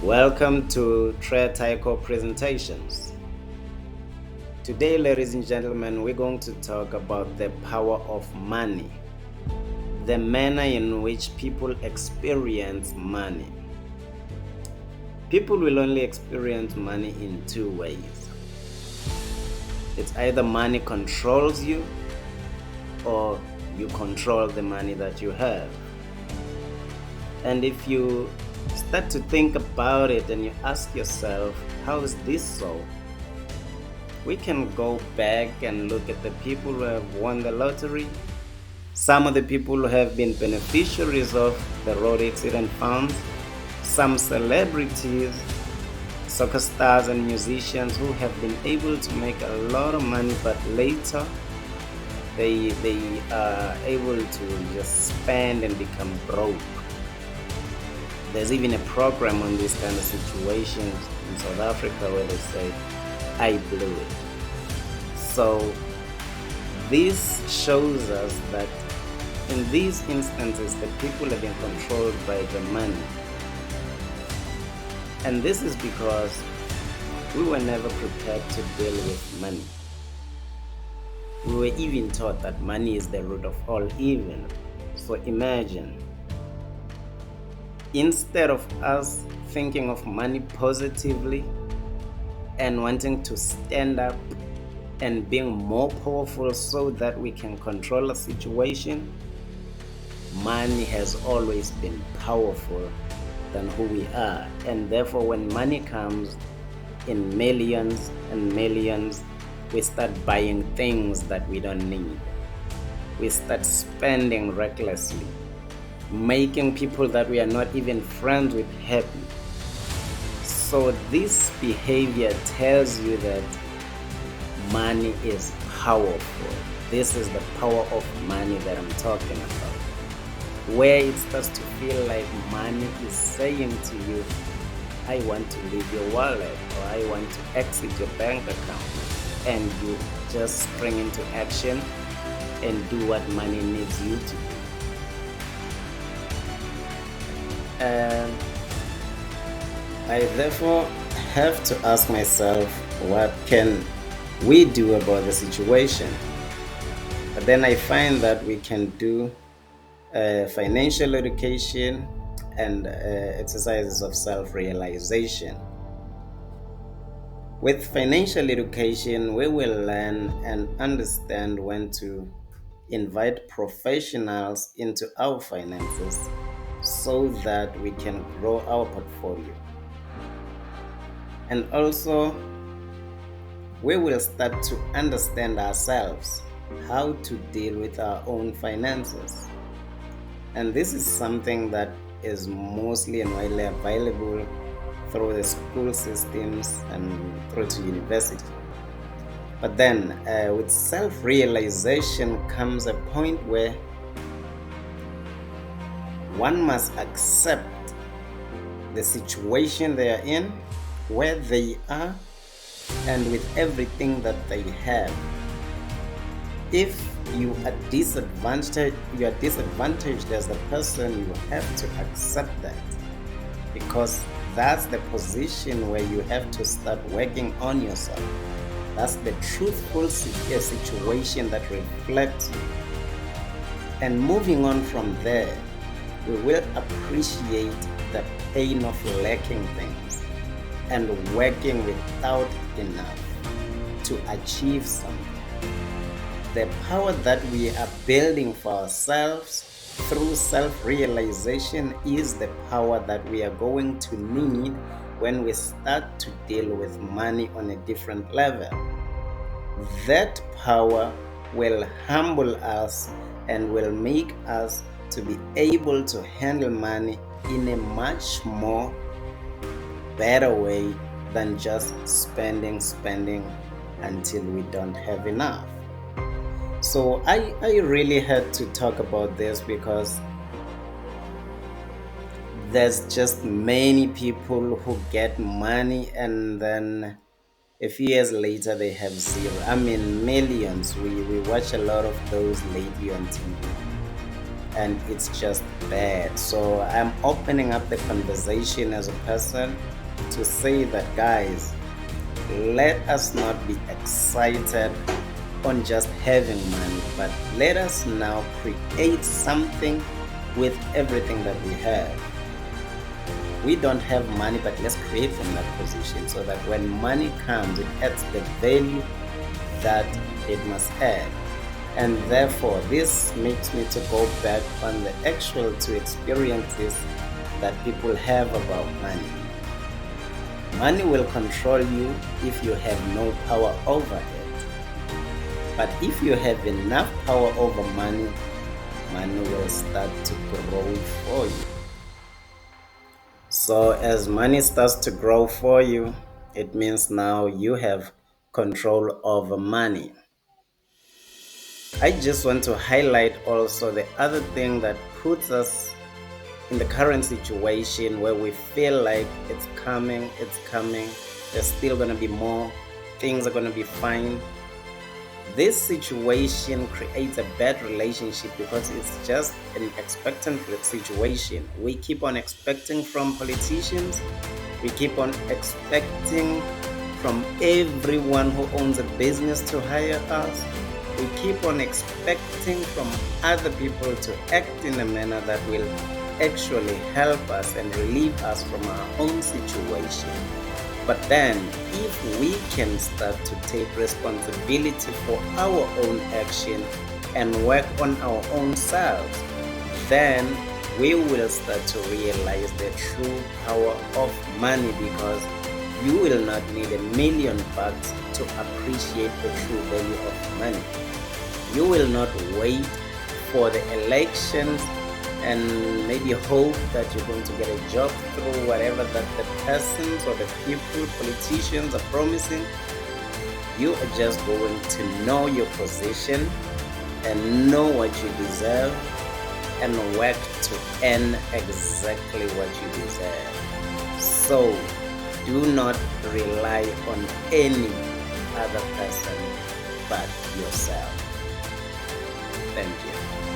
Welcome to Tre Taiko Presentations. Today, ladies and gentlemen, we're going to talk about the power of money, the manner in which people experience money. People will only experience money in two ways. It's either money controls you or you control the money that you have. And if you start to think about it and you ask yourself, how is this so? We can go back and look at the people who have won the lottery. Some of the people who have been beneficiaries of the road accident funds, some celebrities, soccer stars and musicians who have been able to make a lot of money, but later they are able to just spend and become broke. There's even a program on these kind of situations in South Africa where they say, I blew it. So this shows us that in these instances, the people have been controlled by the money. And this is because we were never prepared to deal with money. We were even taught that money is the root of all evil. So imagine, instead of us thinking of money positively and wanting to stand up and being more powerful so that we can control a situation, money has always been powerful than who we are. And therefore, when money comes in millions and millions, we start buying things that we don't need. We start spending recklessly, making people that we are not even friends with happy. So this behavior tells you that money is powerful. This is the power of money that I'm talking about. Where it starts to feel like money is saying to you, I want to leave your wallet, or I want to exit your bank account. And you just spring into action and do what money needs you to do. And I therefore have to ask myself, what can we do about the situation? But then I find that we can do financial education and exercises of self-realization. With financial education, we will learn and understand when to invite professionals into our finances so that we can grow our portfolio. And also, we will start to understand ourselves, how to deal with our own finances. And this is something that is mostly and widely available through the school systems and through to university. But then with self-realization comes a point where one must accept the situation they are in, where they are, and with everything that they have. If you are disadvantaged as a person, you have to accept that, because that's the position where you have to start working on yourself. That's the truthful situation that reflects you. And moving on from there, we will appreciate the pain of lacking things and working without enough to achieve something. The power that we are building for ourselves through self-realization is the power that we are going to need when we start to deal with money on a different level. That power will humble us and will make us to be able to handle money in a much more better way than just spending until we don't have enough. So I really had to talk about this because there's just many people who get money and then a few years later they have zero. I mean, millions. We watch a lot of those lately on TV. and it's just bad. So I'm opening up the conversation as a person to say that, guys, let us not be excited on just having money, but let us now create something with everything that we have. We don't have money, but let's create from that position so that when money comes, it adds the value that it must add. And therefore, this makes me to go back on the actual two experiences that people have about money. Money will control you if you have no power over it. But if you have enough power over money, money will start to grow for you. So as money starts to grow for you, it means now you have control over money. I just want to highlight also the other thing that puts us in the current situation where we feel like it's coming, there's still going to be more, things are going to be fine. This situation creates a bad relationship because it's just an expectant situation. We keep on expecting from politicians, we keep on expecting from everyone who owns a business to hire us. We keep on expecting from other people to act in a manner that will actually help us and relieve us from our own situation. But then, if we can start to take responsibility for our own action and work on our own selves, then we will start to realize the true power of money, because you will not need $1 million to appreciate the true value of money. You will not wait for the elections and maybe hope that you're going to get a job through whatever that the persons or the people, politicians are promising. You are just going to know your position and know what you deserve and work to earn exactly what you deserve. So do not rely on any other person but yourself. Thank you.